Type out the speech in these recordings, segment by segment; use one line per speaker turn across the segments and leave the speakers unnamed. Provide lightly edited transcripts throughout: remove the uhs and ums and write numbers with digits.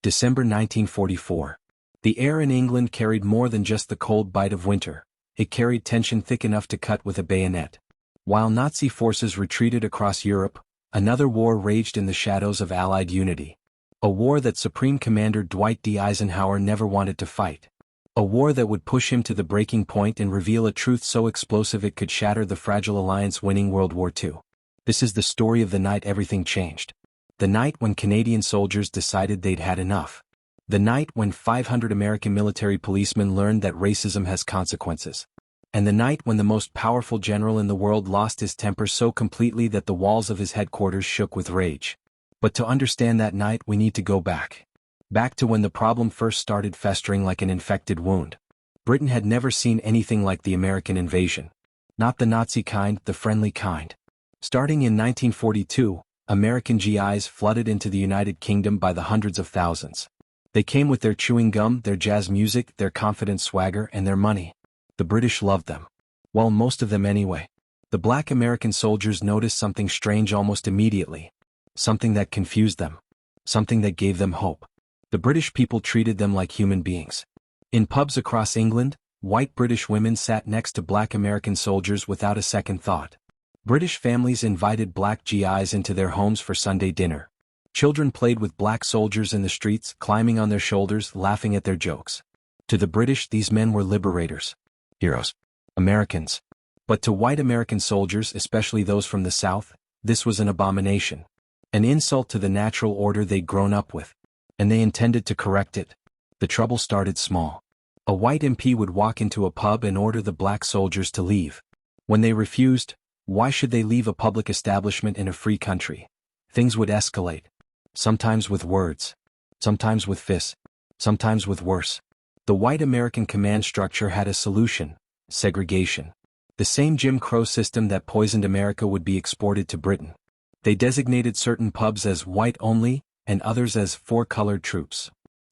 December 1944. The air in England carried more than just the cold bite of winter. It carried tension thick enough to cut with a bayonet. While Nazi forces retreated across Europe, another war raged in the shadows of Allied unity. A war that Supreme Commander Dwight D. Eisenhower never wanted to fight. A war that would push him to the breaking point and reveal a truth so explosive it could shatter the fragile alliance winning World War II. This is the story of the night everything changed. The night when Canadian soldiers decided they'd had enough. The night when 500 American military policemen learned that racism has consequences. And the night when the most powerful general in the world lost his temper so completely that the walls of his headquarters shook with rage. But to understand that night we need to go back. Back to when the problem first started festering like an infected wound. Britain had never seen anything like the American invasion. Not the Nazi kind, the friendly kind. Starting in 1942, American GIs flooded into the United Kingdom by the hundreds of thousands. They came with their chewing gum, their jazz music, their confident swagger, and their money. The British loved them. Well, most of them anyway. The black American soldiers noticed something strange almost immediately. Something that confused them. Something that gave them hope. The British people treated them like human beings. In pubs across England, white British women sat next to black American soldiers without a second thought. British families invited black GIs into their homes for Sunday dinner. Children played with black soldiers in the streets, climbing on their shoulders, laughing at their jokes. To the British, these men were liberators. Heroes. Americans. But to white American soldiers, especially those from the South, this was an abomination. An insult to the natural order they'd grown up with. And they intended to correct it. The trouble started small. A white MP would walk into a pub and order the black soldiers to leave. When they refused, why should they leave a public establishment in a free country? Things would escalate. Sometimes with words. Sometimes with fists. Sometimes with worse. The white American command structure had a solution: segregation. The same Jim Crow system that poisoned America would be exported to Britain. They designated certain pubs as white only, and others as for colored troops.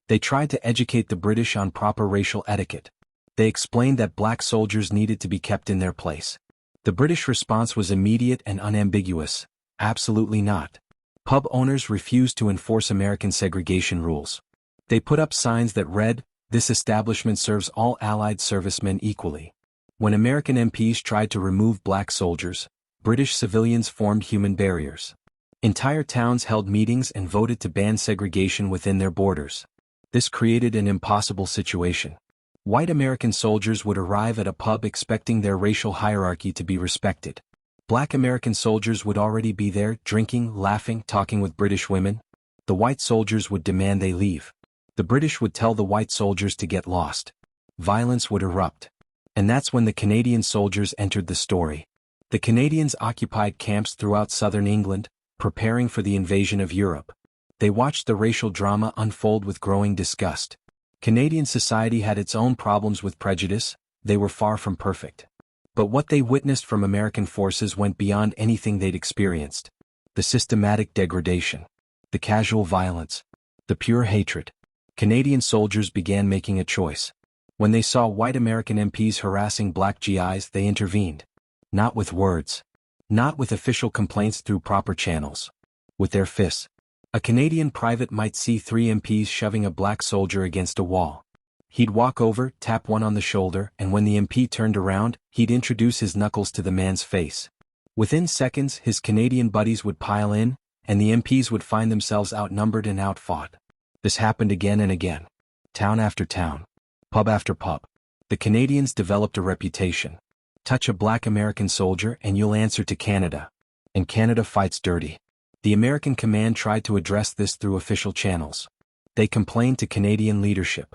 They tried to educate the British on proper racial etiquette. They explained that black soldiers needed to be kept in their place. The British response was immediate and unambiguous: absolutely not. Pub owners refused to enforce American segregation rules. They put up signs that read, "This establishment serves all Allied servicemen equally." When American MPs tried to remove black soldiers, British civilians formed human barriers. Entire towns held meetings and voted to ban segregation within their borders. This created an impossible situation. White American soldiers would arrive at a pub expecting their racial hierarchy to be respected. Black American soldiers would already be there, drinking, laughing, talking with British women. The white soldiers would demand they leave. The British would tell the white soldiers to get lost. Violence would erupt. And that's when the Canadian soldiers entered the story. The Canadians occupied camps throughout southern England, preparing for the invasion of Europe. They watched the racial drama unfold with growing disgust. Canadian society had its own problems with prejudice. They were far from perfect. But what they witnessed from American forces went beyond anything they'd experienced. The systematic degradation. The casual violence. The pure hatred. Canadian soldiers began making a choice. When they saw white American MPs harassing black GIs, they intervened. Not with words. Not with official complaints through proper channels. With their fists. A Canadian private might see 3 MPs shoving a black soldier against a wall. He'd walk over, tap one on the shoulder, and when the MP turned around, he'd introduce his knuckles to the man's face. Within seconds, his Canadian buddies would pile in, and the MPs would find themselves outnumbered and outfought. This happened again and again. Town after town. Pub after pub. The Canadians developed a reputation. Touch a black American soldier and you'll answer to Canada. And Canada fights dirty. The American command tried to address this through official channels. They complained to Canadian leadership.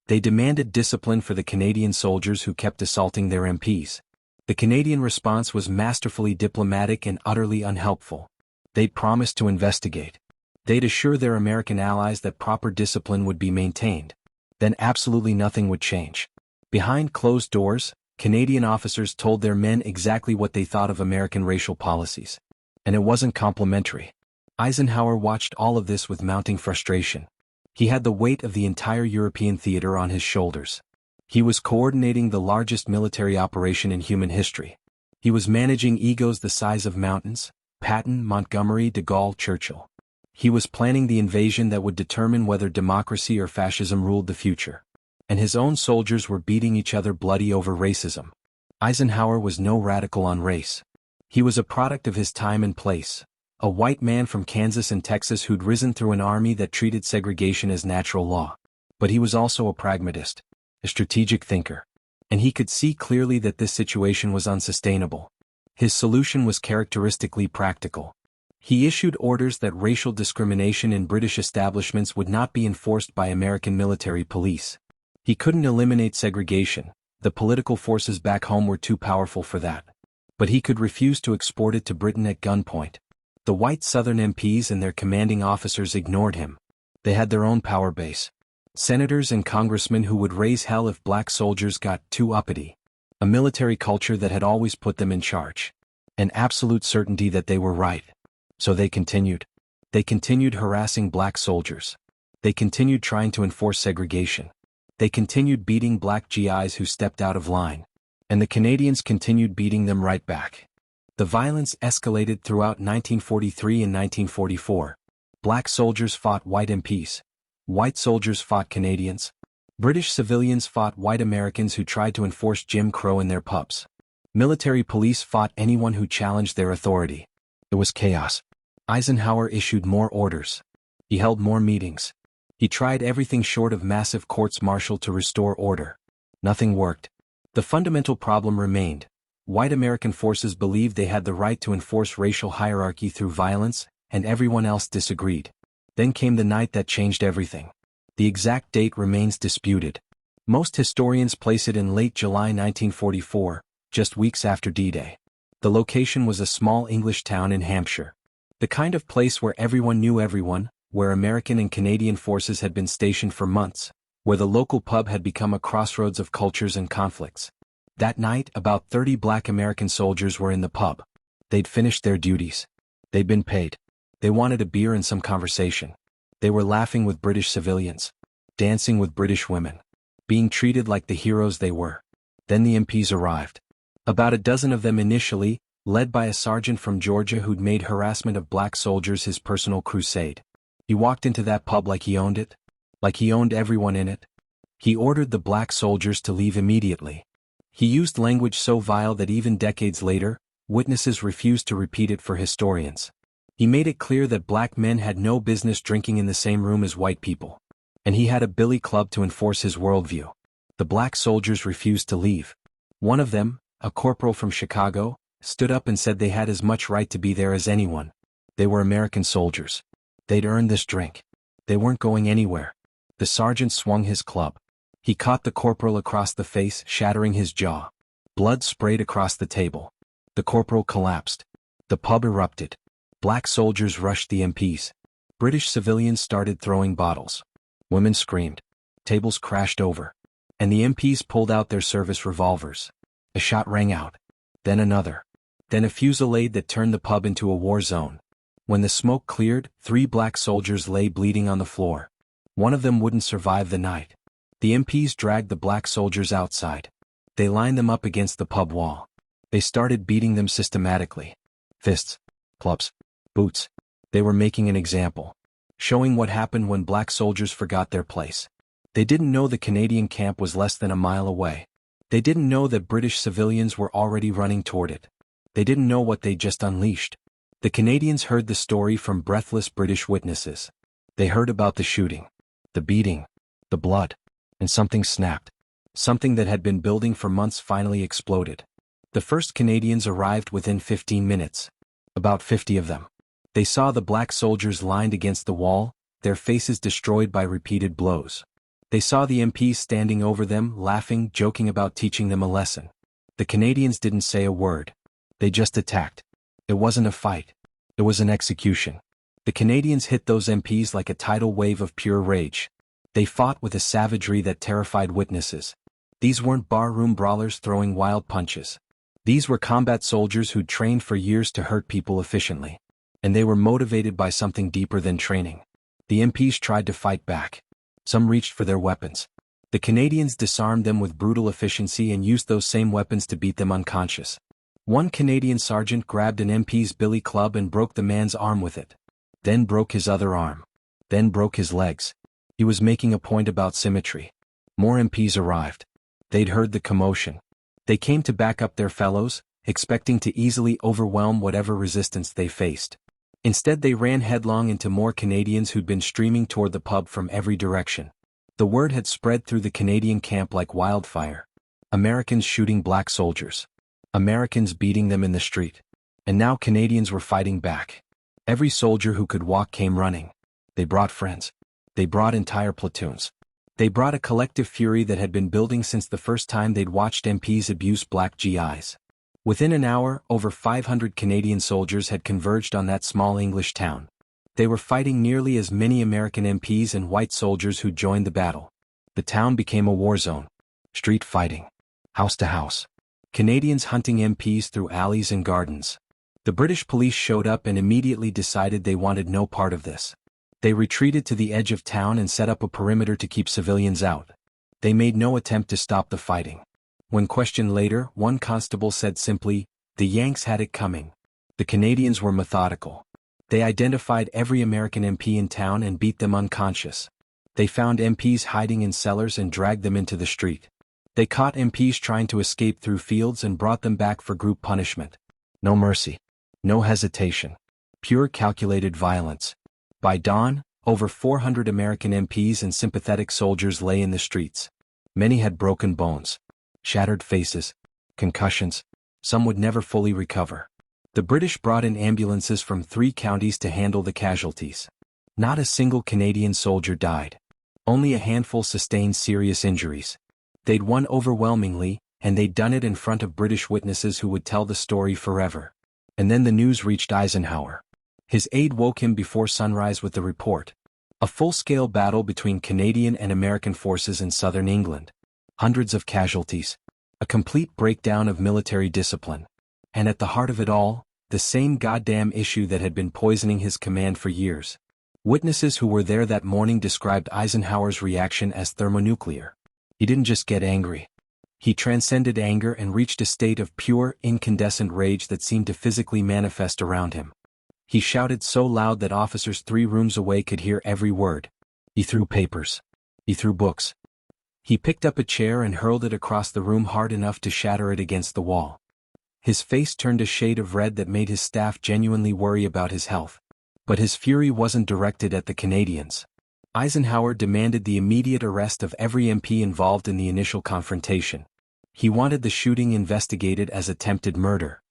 They demanded discipline for the Canadian soldiers who kept assaulting their MPs. The Canadian response was masterfully diplomatic and utterly unhelpful. They'd promised to investigate. They'd assure their American allies that proper discipline would be maintained. Then absolutely nothing would change. Behind closed doors, Canadian officers told their men exactly what they thought of American racial policies. And it wasn't complimentary. Eisenhower watched all of this with mounting frustration. He had the weight of the entire European theater on his shoulders. He was coordinating the largest military operation in human history. He was managing egos the size of mountains: Patton, Montgomery, de Gaulle, Churchill. He was planning the invasion that would determine whether democracy or fascism ruled the future. And his own soldiers were beating each other bloody over racism. Eisenhower was no radical on race. He was a product of his time and place, a white man from Kansas and Texas who'd risen through an army that treated segregation as natural law. But he was also a pragmatist, a strategic thinker. And he could see clearly that this situation was unsustainable. His solution was characteristically practical. He issued orders that racial discrimination in British establishments would not be enforced by American military police. He couldn't eliminate segregation, the political forces back home were too powerful for that. But he could refuse to export it to Britain at gunpoint. The white Southern MPs and their commanding officers ignored him. They had their own power base. Senators and congressmen who would raise hell if black soldiers got too uppity. A military culture that had always put them in charge. An absolute certainty that they were right. So they continued. They continued harassing black soldiers. They continued trying to enforce segregation. They continued beating black GIs who stepped out of line. And the Canadians continued beating them right back. The violence escalated throughout 1943 and 1944. Black soldiers fought white MPs. White soldiers fought Canadians. British civilians fought white Americans who tried to enforce Jim Crow in their pubs. Military police fought anyone who challenged their authority. It was chaos. Eisenhower issued more orders. He held more meetings. He tried everything short of massive courts-martial to restore order. Nothing worked. The fundamental problem remained. White American forces believed they had the right to enforce racial hierarchy through violence, and everyone else disagreed. Then came the night that changed everything. The exact date remains disputed. Most historians place it in late July 1944, just weeks after D-Day. The location was a small English town in Hampshire. The kind of place where everyone knew everyone, where American and Canadian forces had been stationed for months, where the local pub had become a crossroads of cultures and conflicts. That night, about 30 black American soldiers were in the pub. They'd finished their duties. They'd been paid. They wanted a beer and some conversation. They were laughing with British civilians, dancing with British women, being treated like the heroes they were. Then the MPs arrived. About a dozen of them initially, led by a sergeant from Georgia who'd made harassment of black soldiers his personal crusade. He walked into that pub like he owned it, like he owned everyone in it. He ordered the black soldiers to leave immediately. He used language so vile that even decades later, witnesses refused to repeat it for historians. He made it clear that black men had no business drinking in the same room as white people. And he had a billy club to enforce his worldview. The black soldiers refused to leave. One of them, a corporal from Chicago, stood up and said they had as much right to be there as anyone. They were American soldiers. They'd earned this drink. They weren't going anywhere. The sergeant swung his club. He caught the corporal across the face, shattering his jaw. Blood sprayed across the table. The corporal collapsed. The pub erupted. Black soldiers rushed the MPs. British civilians started throwing bottles. Women screamed. Tables crashed over. And the MPs pulled out their service revolvers. A shot rang out. Then another. Then a fusillade that turned the pub into a war zone. When the smoke cleared, 3 black soldiers lay bleeding on the floor. One of them wouldn't survive the night. The MPs dragged the black soldiers outside. They lined them up against the pub wall. They started beating them systematically. Fists. Clubs. Boots. They were making an example. Showing what happened when black soldiers forgot their place. They didn't know the Canadian camp was less than a mile away. They didn't know that British civilians were already running toward it. They didn't know what they'd just unleashed. The Canadians heard the story from breathless British witnesses. They heard about the shooting, the beating, the blood, and something snapped. Something that had been building for months finally exploded. The first Canadians arrived within 15 minutes. About 50 of them. They saw the black soldiers lined against the wall, their faces destroyed by repeated blows. They saw the MPs standing over them, laughing, joking about teaching them a lesson. The Canadians didn't say a word. They just attacked. It wasn't a fight. It was an execution. The Canadians hit those MPs like a tidal wave of pure rage. They fought with a savagery that terrified witnesses. These weren't barroom brawlers throwing wild punches. These were combat soldiers who'd trained for years to hurt people efficiently. And they were motivated by something deeper than training. The MPs tried to fight back. Some reached for their weapons. The Canadians disarmed them with brutal efficiency and used those same weapons to beat them unconscious. One Canadian sergeant grabbed an MP's billy club and broke the man's arm with it. then broke his other arm, then broke his legs. He was making a point about symmetry. More MPs arrived. They'd heard the commotion. They came to back up their fellows, expecting to easily overwhelm whatever resistance they faced. Instead they ran headlong into more Canadians who'd been streaming toward the pub from every direction. The word had spread through the Canadian camp like wildfire. Americans shooting black soldiers. Americans beating them in the street. And now Canadians were fighting back. Every soldier who could walk came running. They brought friends. They brought entire platoons. They brought a collective fury that had been building since the first time they'd watched MPs abuse Black GIs. Within an hour, over 500 Canadian soldiers had converged on that small English town. They were fighting nearly as many American MPs and white soldiers who joined the battle. The town became a war zone. Street fighting. House to house. Canadians hunting MPs through alleys and gardens. The British police showed up and immediately decided they wanted no part of this. They retreated to the edge of town and set up a perimeter to keep civilians out. They made no attempt to stop the fighting. When questioned later, one constable said simply, "The Yanks had it coming." The Canadians were methodical. They identified every American MP in town and beat them unconscious. They found MPs hiding in cellars and dragged them into the street. They caught MPs trying to escape through fields and brought them back for group punishment. No mercy. No hesitation. Pure calculated violence. By dawn, over 400 American MPs and sympathetic soldiers lay in the streets. Many had broken bones, shattered faces, concussions. Some would never fully recover. The British brought in ambulances from 3 counties to handle the casualties. Not a single Canadian soldier died. Only a handful sustained serious injuries. They'd won overwhelmingly, and they'd done it in front of British witnesses who would tell the story forever. And then the news reached Eisenhower. His aide woke him before sunrise with the report. A full-scale battle between Canadian and American forces in southern England. Hundreds of casualties. A complete breakdown of military discipline. And at the heart of it all, the same goddamn issue that had been poisoning his command for years. Witnesses who were there that morning described Eisenhower's reaction as thermonuclear. He didn't just get angry. He transcended anger and reached a state of pure, incandescent rage that seemed to physically manifest around him. He shouted so loud that officers 3 rooms away could hear every word. He threw papers. He threw books. He picked up a chair and hurled it across the room hard enough to shatter it against the wall. His face turned a shade of red that made his staff genuinely worry about his health. But his fury wasn't directed at the Canadians. Eisenhower demanded the immediate arrest of every MP involved in the initial confrontation. He wanted the shooting investigated as attempted murder.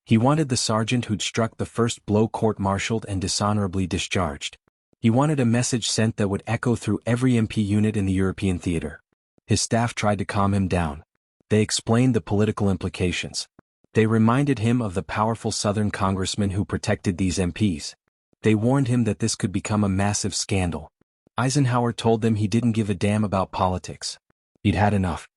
He wanted the sergeant who'd struck the first blow court-martialed and dishonorably discharged. He wanted a message sent that would echo through every MP unit in the European theater. His staff tried to calm him down. They explained the political implications. They reminded him of the powerful Southern congressman who protected these MPs. They warned him that this could become a massive scandal. Eisenhower told them he didn't give a damn about politics. He'd had enough.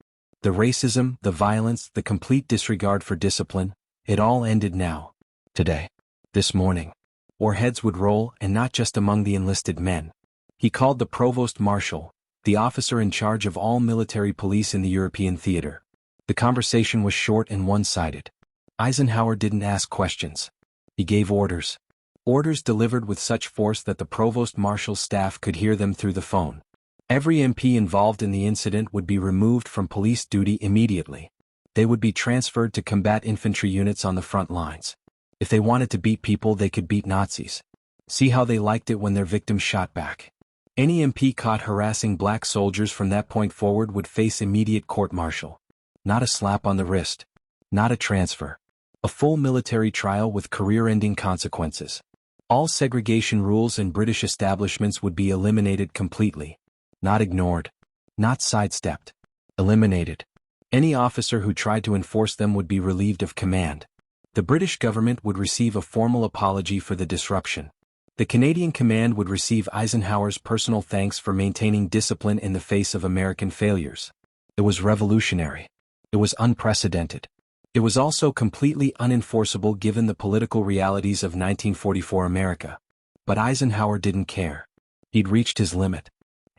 The racism, the violence, the complete disregard for discipline, it all ended now. Today. This morning. Or heads would roll, and not just among the enlisted men. He called the provost marshal, the officer in charge of all military police in the European theater. The conversation was short and one-sided. Eisenhower didn't ask questions. He gave orders. Orders delivered with such force that the provost marshal's staff could hear them through the phone. Every MP involved in the incident would be removed from police duty immediately. They would be transferred to combat infantry units on the front lines. If they wanted to beat people, they could beat Nazis. See how they liked it when their victims shot back. Any MP caught harassing black soldiers from that point forward would face immediate court-martial. Not a slap on the wrist. Not a transfer. A full military trial with career-ending consequences. All segregation rules in British establishments would be eliminated completely. Not ignored. Not sidestepped. Eliminated. Any officer who tried to enforce them would be relieved of command. The British government would receive a formal apology for the disruption. The Canadian command would receive Eisenhower's personal thanks for maintaining discipline in the face of American failures. It was revolutionary. It was unprecedented. It was also completely unenforceable given the political realities of 1944 America. But Eisenhower didn't care. He'd reached his limit.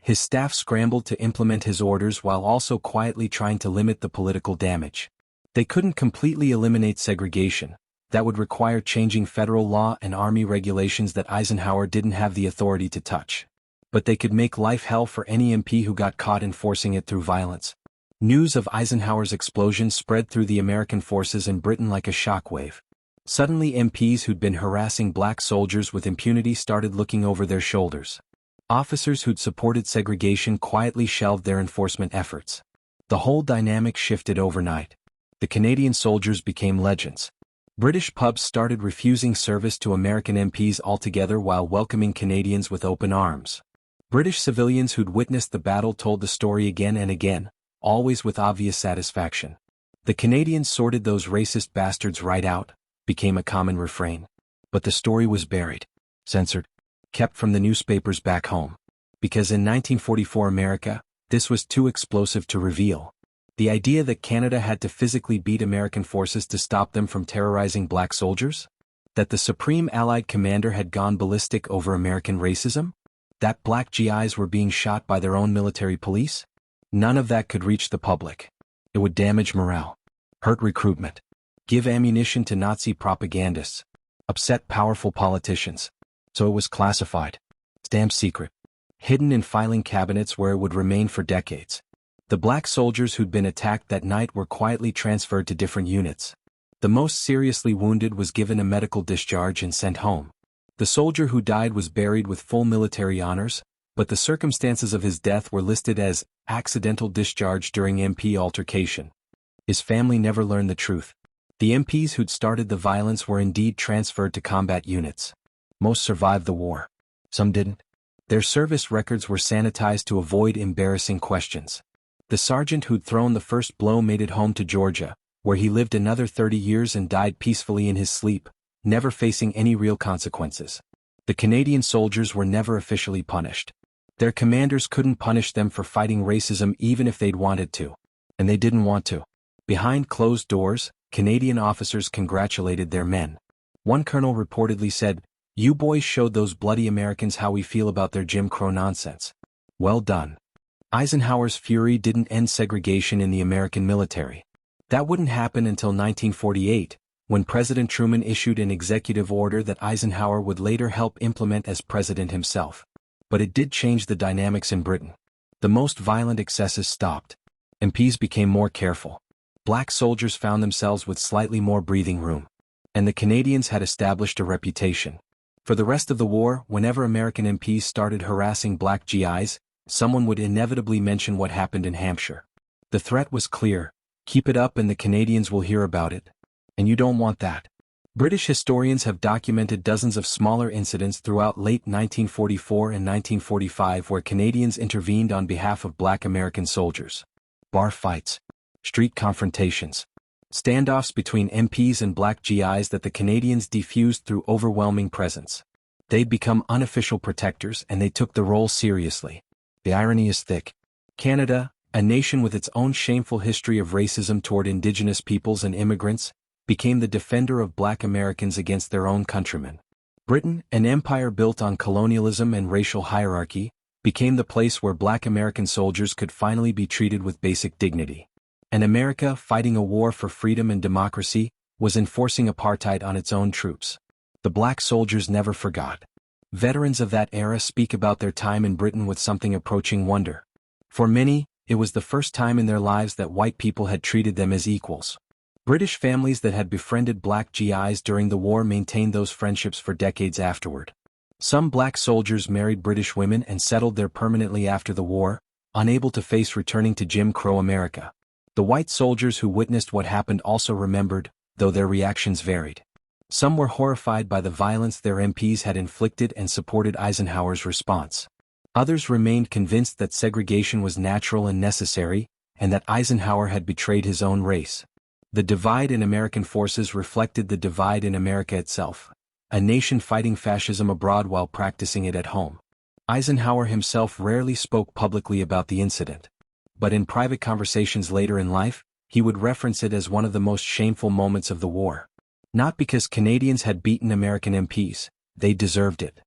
His staff scrambled to implement his orders while also quietly trying to limit the political damage. They couldn't completely eliminate segregation, That would require changing federal law and army regulations that Eisenhower didn't have the authority to touch. But they could make life hell for any MP who got caught enforcing it through violence. News of Eisenhower's explosion spread through the American forces in Britain like a shockwave. Suddenly MPs who'd been harassing black soldiers with impunity started looking over their shoulders. Officers who'd supported segregation quietly shelved their enforcement efforts. The whole dynamic shifted overnight. The Canadian soldiers became legends. British pubs started refusing service to American MPs altogether while welcoming Canadians with open arms. British civilians who'd witnessed the battle told the story again and again, always with obvious satisfaction. The Canadians sorted those racist bastards right out, became a common refrain. But the story was buried, censored, kept from the newspapers back home. Because in 1944 America, this was too explosive to reveal. The idea that Canada had to physically beat American forces to stop them from terrorizing black soldiers? That the Supreme Allied Commander had gone ballistic over American racism? That Black GIs were being shot by their own military police? None of that could reach the public. It would damage morale, hurt recruitment, give ammunition to Nazi propagandists, upset powerful politicians. So it was classified, stamped secret, hidden in filing cabinets where it would remain for decades. The black soldiers who'd been attacked that night were quietly transferred to different units. The most seriously wounded was given a medical discharge and sent home. The soldier who died was buried with full military honors, but the circumstances of his death were listed as accidental discharge during MP altercation. His family never learned the truth. The MPs who'd started the violence were indeed transferred to combat units. Most survived the war. Some didn't. Their service records were sanitized to avoid embarrassing questions. The sergeant who'd thrown the first blow made it home to Georgia, where he lived another 30 years and died peacefully in his sleep, never facing any real consequences. The Canadian soldiers were never officially punished. Their commanders couldn't punish them for fighting racism even if they'd wanted to. And they didn't want to. Behind closed doors, Canadian officers congratulated their men. One colonel reportedly said, "You boys showed those bloody Americans how we feel about their Jim Crow nonsense. Well done." Eisenhower's fury didn't end segregation in the American military. That wouldn't happen until 1948, when President Truman issued an executive order that Eisenhower would later help implement as president himself. But it did change the dynamics in Britain. The most violent excesses stopped. MPs became more careful. Black soldiers found themselves with slightly more breathing room. And the Canadians had established a reputation. For the rest of the war, whenever American MPs started harassing Black GIs, someone would inevitably mention what happened in Hampshire. The threat was clear: keep it up and the Canadians will hear about it. And you don't want that. British historians have documented dozens of smaller incidents throughout late 1944 and 1945 where Canadians intervened on behalf of black American soldiers. Bar fights, street confrontations, standoffs between MPs and Black GIs that the Canadians defused through overwhelming presence. They'd become unofficial protectors and they took the role seriously. The irony is thick. Canada, a nation with its own shameful history of racism toward Indigenous peoples and immigrants, became the defender of black Americans against their own countrymen. Britain, an empire built on colonialism and racial hierarchy, became the place where black American soldiers could finally be treated with basic dignity. And America, fighting a war for freedom and democracy, was enforcing apartheid on its own troops. The black soldiers never forgot. Veterans of that era speak about their time in Britain with something approaching wonder. For many, it was the first time in their lives that white people had treated them as equals. British families that had befriended Black GIs during the war maintained those friendships for decades afterward. Some black soldiers married British women and settled there permanently after the war, unable to face returning to Jim Crow America. The white soldiers who witnessed what happened also remembered, though their reactions varied. Some were horrified by the violence their MPs had inflicted and supported Eisenhower's response. Others remained convinced that segregation was natural and necessary, and that Eisenhower had betrayed his own race. The divide in American forces reflected the divide in America itself, a nation fighting fascism abroad while practicing it at home. Eisenhower himself rarely spoke publicly about the incident. But in private conversations later in life, he would reference it as one of the most shameful moments of the war. Not because Canadians had beaten American MPs, they deserved it.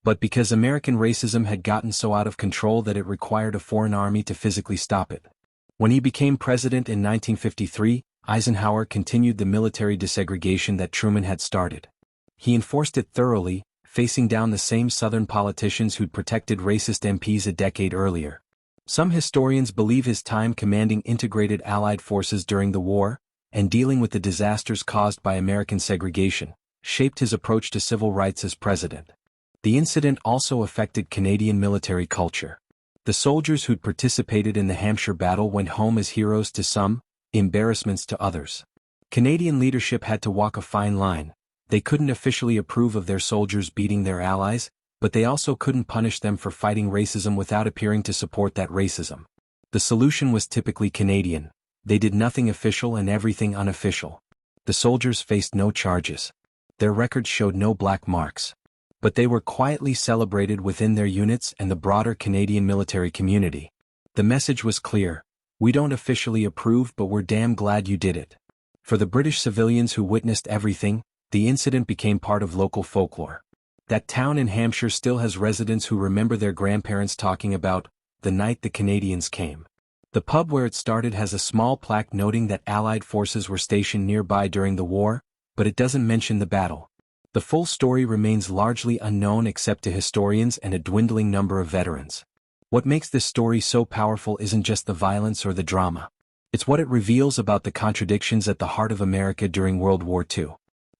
But because American racism had gotten so out of control that it required a foreign army to physically stop it. When he became president in 1953, Eisenhower continued the military desegregation that Truman had started. He enforced it thoroughly, facing down the same Southern politicians who'd protected racist MPs a decade earlier. Some historians believe his time commanding integrated Allied forces during the war, and dealing with the disasters caused by American segregation, shaped his approach to civil rights as president. The incident also affected Canadian military culture. The soldiers who'd participated in the Hampshire battle went home as heroes to some, embarrassments to others. Canadian leadership had to walk a fine line. They couldn't officially approve of their soldiers beating their allies, but they also couldn't punish them for fighting racism without appearing to support that racism. The solution was typically Canadian. They did nothing official and everything unofficial. The soldiers faced no charges. Their records showed no black marks. But they were quietly celebrated within their units and the broader Canadian military community. The message was clear: we don't officially approve, but we're damn glad you did it. For the British civilians who witnessed everything, the incident became part of local folklore. That town in Hampshire still has residents who remember their grandparents talking about the night the Canadians came. The pub where it started has a small plaque noting that Allied forces were stationed nearby during the war, but it doesn't mention the battle. The full story remains largely unknown except to historians and a dwindling number of veterans. What makes this story so powerful isn't just the violence or the drama. It's what it reveals about the contradictions at the heart of America during World War II.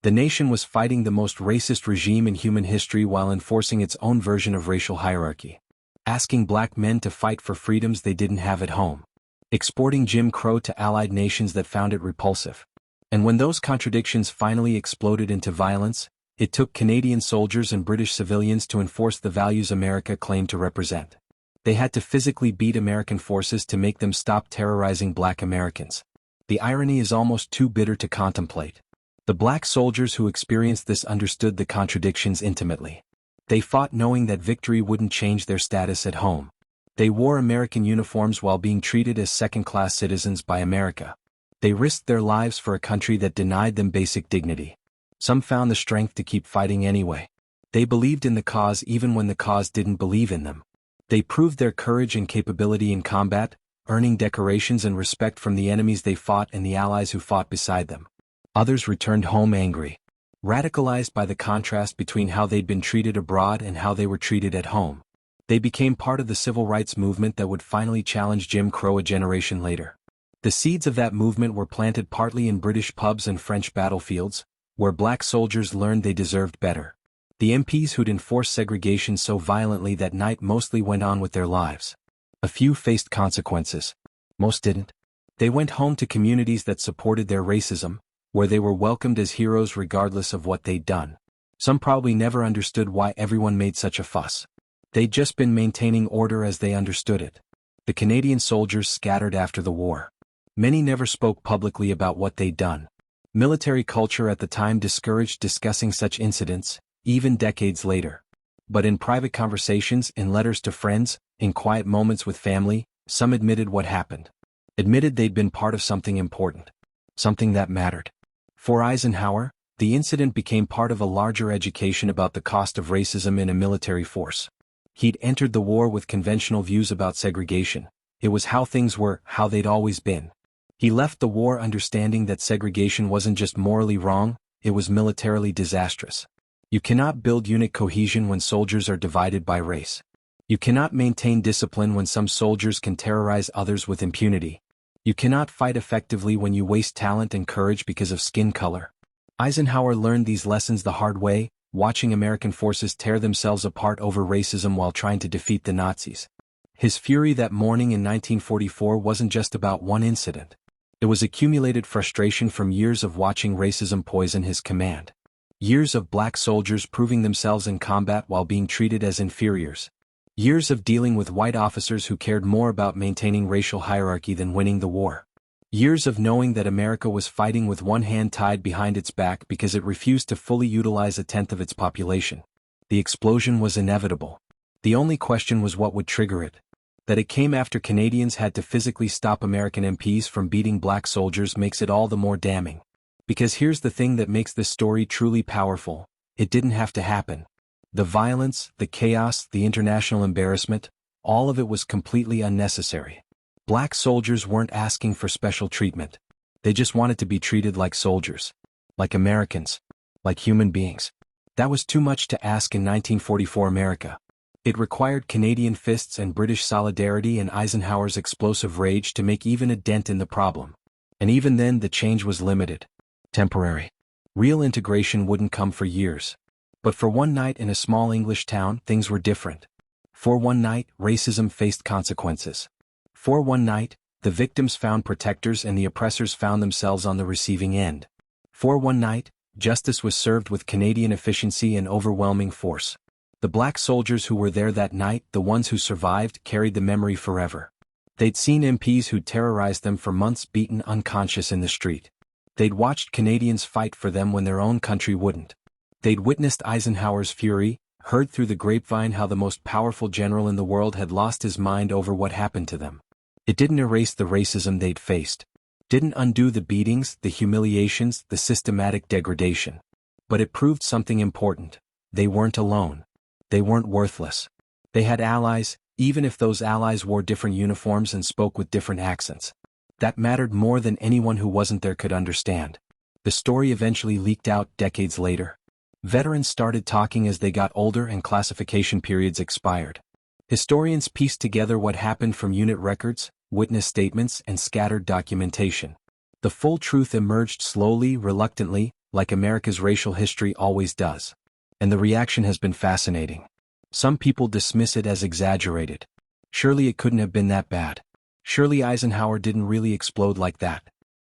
The nation was fighting the most racist regime in human history while enforcing its own version of racial hierarchy. Asking black men to fight for freedoms they didn't have at home. Exporting Jim Crow to Allied nations that found it repulsive. And when those contradictions finally exploded into violence, it took Canadian soldiers and British civilians to enforce the values America claimed to represent. They had to physically beat American forces to make them stop terrorizing black Americans. The irony is almost too bitter to contemplate. The black soldiers who experienced this understood the contradictions intimately. They fought knowing that victory wouldn't change their status at home. They wore American uniforms while being treated as second-class citizens by America. They risked their lives for a country that denied them basic dignity. Some found the strength to keep fighting anyway. They believed in the cause even when the cause didn't believe in them. They proved their courage and capability in combat, earning decorations and respect from the enemies they fought and the allies who fought beside them. Others returned home angry, radicalized by the contrast between how they'd been treated abroad and how they were treated at home. They became part of the civil rights movement that would finally challenge Jim Crow a generation later. The seeds of that movement were planted partly in British pubs and French battlefields, where black soldiers learned they deserved better. The MPs who'd enforced segregation so violently that night mostly went on with their lives. A few faced consequences. Most didn't. They went home to communities that supported their racism, where they were welcomed as heroes regardless of what they'd done. Some probably never understood why everyone made such a fuss. They'd just been maintaining order as they understood it. The Canadian soldiers scattered after the war. Many never spoke publicly about what they'd done. Military culture at the time discouraged discussing such incidents, even decades later. But in private conversations, in letters to friends, in quiet moments with family, some admitted what happened. Admitted they'd been part of something important. Something that mattered. For Eisenhower, the incident became part of a larger education about the cost of racism in a military force. He'd entered the war with conventional views about segregation. It was how things were, how they'd always been. He left the war understanding that segregation wasn't just morally wrong, it was militarily disastrous. You cannot build unit cohesion when soldiers are divided by race. You cannot maintain discipline when some soldiers can terrorize others with impunity. You cannot fight effectively when you waste talent and courage because of skin color. Eisenhower learned these lessons the hard way, watching American forces tear themselves apart over racism while trying to defeat the Nazis. His fury that morning in 1944 wasn't just about one incident. It was accumulated frustration from years of watching racism poison his command. Years of black soldiers proving themselves in combat while being treated as inferiors. Years of dealing with white officers who cared more about maintaining racial hierarchy than winning the war. Years of knowing that America was fighting with one hand tied behind its back because it refused to fully utilize a tenth of its population. The explosion was inevitable. The only question was what would trigger it. That it came after Canadians had to physically stop American MPs from beating black soldiers makes it all the more damning. Because here's the thing that makes this story truly powerful: it didn't have to happen. The violence, the chaos, the international embarrassment, all of it was completely unnecessary. Black soldiers weren't asking for special treatment. They just wanted to be treated like soldiers. Like Americans. Like human beings. That was too much to ask in 1944 America. It required Canadian fists and British solidarity and Eisenhower's explosive rage to make even a dent in the problem. And even then the change was limited. Temporary. Real integration wouldn't come for years. But for one night in a small English town, things were different. For one night, racism faced consequences. For one night, the victims found protectors and the oppressors found themselves on the receiving end. For one night, justice was served with Canadian efficiency and overwhelming force. The black soldiers who were there that night, the ones who survived, carried the memory forever. They'd seen MPs who terrorized them for months beaten unconscious in the street. They'd watched Canadians fight for them when their own country wouldn't. They'd witnessed Eisenhower's fury, heard through the grapevine how the most powerful general in the world had lost his mind over what happened to them. It didn't erase the racism they'd faced. Didn't undo the beatings, the humiliations, the systematic degradation. But it proved something important. They weren't alone. They weren't worthless. They had allies, even if those allies wore different uniforms and spoke with different accents. That mattered more than anyone who wasn't there could understand. The story eventually leaked out decades later. Veterans started talking as they got older and classification periods expired. Historians pieced together what happened from unit records, witness statements, and scattered documentation. The full truth emerged slowly, reluctantly, like America's racial history always does. And the reaction has been fascinating. Some people dismiss it as exaggerated. Surely it couldn't have been that bad. Surely Eisenhower didn't really explode like that.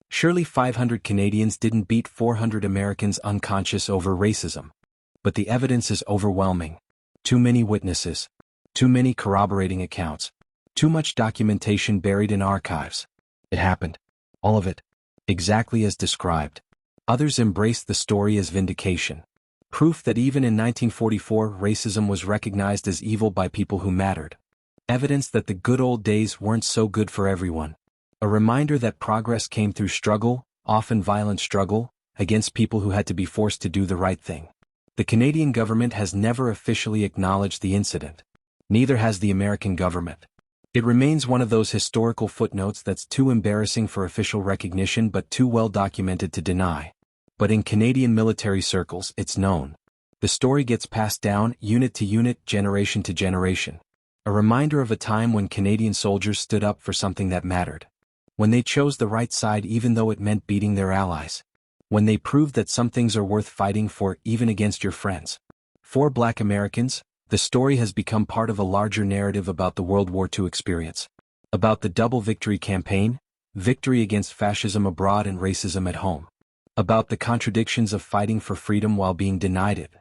Surely 500 Canadians didn't beat 400 Americans unconscious over racism. But the evidence is overwhelming. Too many witnesses. Too many corroborating accounts. Too much documentation buried in archives. It happened. All of it. Exactly as described. Others embraced the story as vindication. Proof that even in 1944 racism was recognized as evil by people who mattered. Evidence that the good old days weren't so good for everyone. A reminder that progress came through struggle, often violent struggle, against people who had to be forced to do the right thing. The Canadian government has never officially acknowledged the incident. Neither has the American government. It remains one of those historical footnotes that's too embarrassing for official recognition but too well documented to deny. But in Canadian military circles, it's known. The story gets passed down, unit to unit, generation to generation. A reminder of a time when Canadian soldiers stood up for something that mattered. When they chose the right side even though it meant beating their allies. When they proved that some things are worth fighting for even against your friends. For Black Americans, the story has become part of a larger narrative about the World War II experience. About the double victory campaign, victory against fascism abroad and racism at home. About the contradictions of fighting for freedom while being denied it.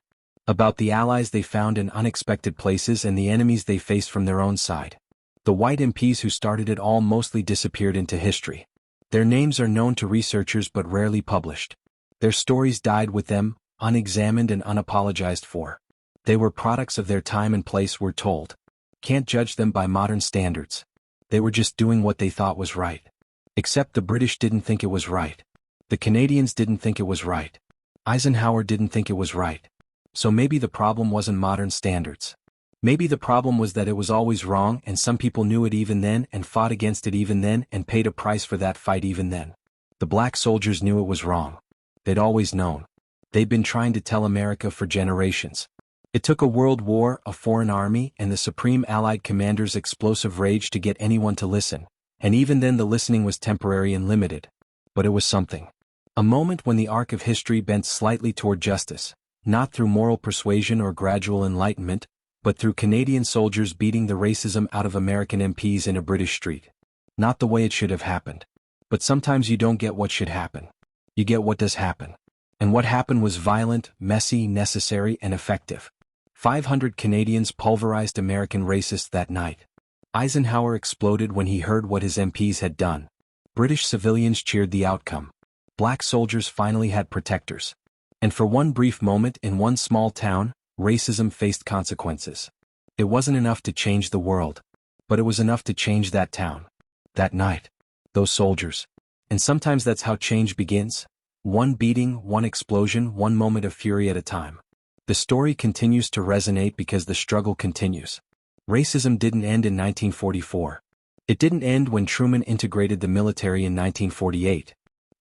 About the allies they found in unexpected places and the enemies they faced from their own side. The white MPs who started it all mostly disappeared into history. Their names are known to researchers but rarely published. Their stories died with them, unexamined and unapologized for. They were products of their time and place, we're told. Can't judge them by modern standards. They were just doing what they thought was right. Except the British didn't think it was right. The Canadians didn't think it was right. Eisenhower didn't think it was right. So maybe the problem wasn't modern standards. Maybe the problem was that it was always wrong and some people knew it even then and fought against it even then and paid a price for that fight even then. The black soldiers knew it was wrong. They'd always known. They'd been trying to tell America for generations. It took a world war, a foreign army, and the Supreme Allied Commander's explosive rage to get anyone to listen. And even then the listening was temporary and limited. But it was something. A moment when the arc of history bent slightly toward justice, not through moral persuasion or gradual enlightenment, but through Canadian soldiers beating the racism out of American MPs in a British street. Not the way it should have happened. But sometimes you don't get what should happen. You get what does happen. And what happened was violent, messy, necessary, and effective. 500 Canadians pulverized American racists that night. Eisenhower exploded when he heard what his MPs had done. British civilians cheered the outcome. Black soldiers finally had protectors. And for one brief moment in one small town, racism faced consequences. It wasn't enough to change the world. But it was enough to change that town. That night. Those soldiers. And sometimes that's how change begins. One beating, one explosion, one moment of fury at a time. The story continues to resonate because the struggle continues. Racism didn't end in 1944. It didn't end when Truman integrated the military in 1948.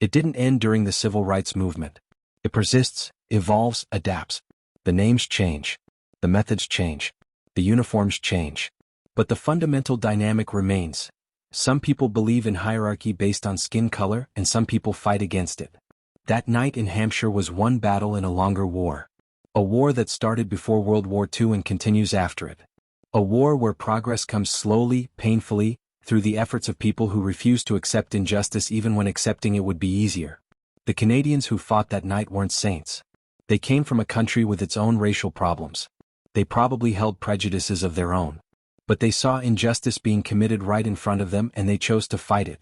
It didn't end during the civil rights movement. It persists, evolves, adapts. The names change. The methods change. The uniforms change. But the fundamental dynamic remains. Some people believe in hierarchy based on skin color, and some people fight against it. That night in Hampshire was one battle in a longer war. A war that started before World War II and continues after it. A war where progress comes slowly, painfully, through the efforts of people who refuse to accept injustice even when accepting it would be easier. The Canadians who fought that night weren't saints. They came from a country with its own racial problems. They probably held prejudices of their own. But they saw injustice being committed right in front of them and they chose to fight it.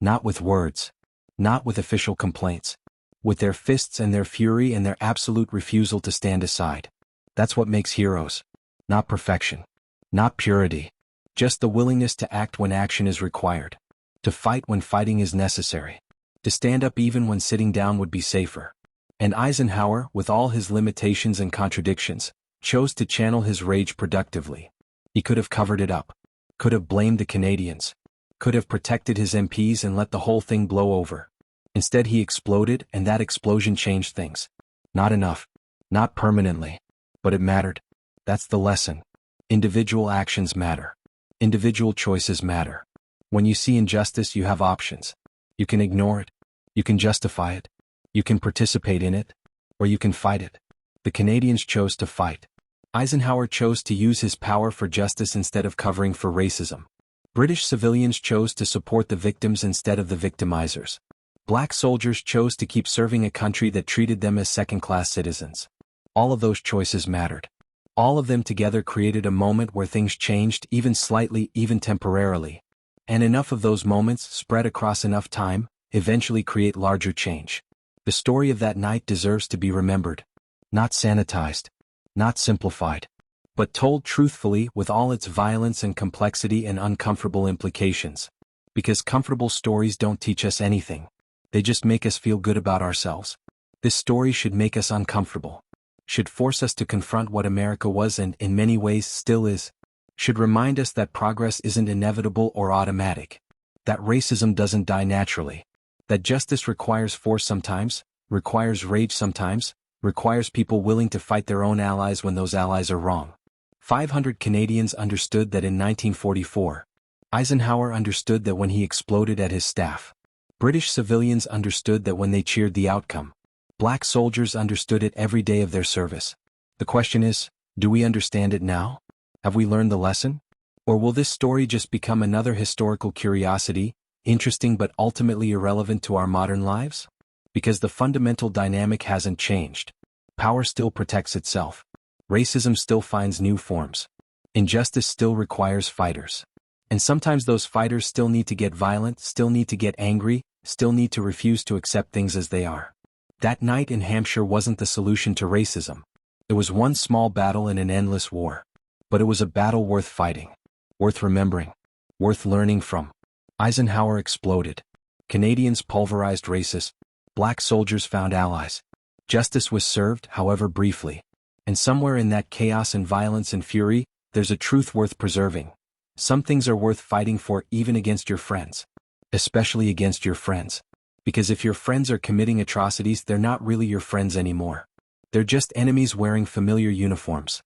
Not with words. Not with official complaints. With their fists and their fury and their absolute refusal to stand aside. That's what makes heroes. Not perfection. Not purity. Just the willingness to act when action is required. To fight when fighting is necessary. To stand up even when sitting down would be safer. And Eisenhower, with all his limitations and contradictions, chose to channel his rage productively. He could have covered it up. Could have blamed the Canadians. Could have protected his MPs and let the whole thing blow over. Instead he exploded, and that explosion changed things. Not enough. Not permanently. But it mattered. That's the lesson. Individual actions matter. Individual choices matter. When you see injustice, you have options. You can ignore it. You can justify it. You can participate in it. Or you can fight it. The Canadians chose to fight. Eisenhower chose to use his power for justice instead of covering for racism. British civilians chose to support the victims instead of the victimizers. Black soldiers chose to keep serving a country that treated them as second-class citizens. All of those choices mattered. All of them together created a moment where things changed, even slightly, even temporarily. And enough of those moments, spread across enough time, eventually create larger change. The story of that night deserves to be remembered. Not sanitized. Not simplified. But told truthfully with all its violence and complexity and uncomfortable implications. Because comfortable stories don't teach us anything. They just make us feel good about ourselves. This story should make us uncomfortable. Should force us to confront what America was and, in many ways, still is. Should remind us that progress isn't inevitable or automatic. That racism doesn't die naturally. That justice requires force sometimes, requires rage sometimes, requires people willing to fight their own allies when those allies are wrong. 500 Canadians understood that in 1944. Eisenhower understood that when he exploded at his staff. British civilians understood that when they cheered the outcome. Black soldiers understood it every day of their service. The question is, do we understand it now? Have we learned the lesson? Or will this story just become another historical curiosity, interesting but ultimately irrelevant to our modern lives? Because the fundamental dynamic hasn't changed. Power still protects itself. Racism still finds new forms. Injustice still requires fighters. And sometimes those fighters still need to get violent, still need to get angry, still need to refuse to accept things as they are. That night in Hampshire wasn't the solution to racism. It was one small battle in an endless war. But it was a battle worth fighting. Worth remembering. Worth learning from. Eisenhower exploded. Canadians pulverized racists. Black soldiers found allies. Justice was served, however briefly. And somewhere in that chaos and violence and fury, there's a truth worth preserving. Some things are worth fighting for even against your friends. Especially against your friends. Because if your friends are committing atrocities, they're not really your friends anymore. They're just enemies wearing familiar uniforms.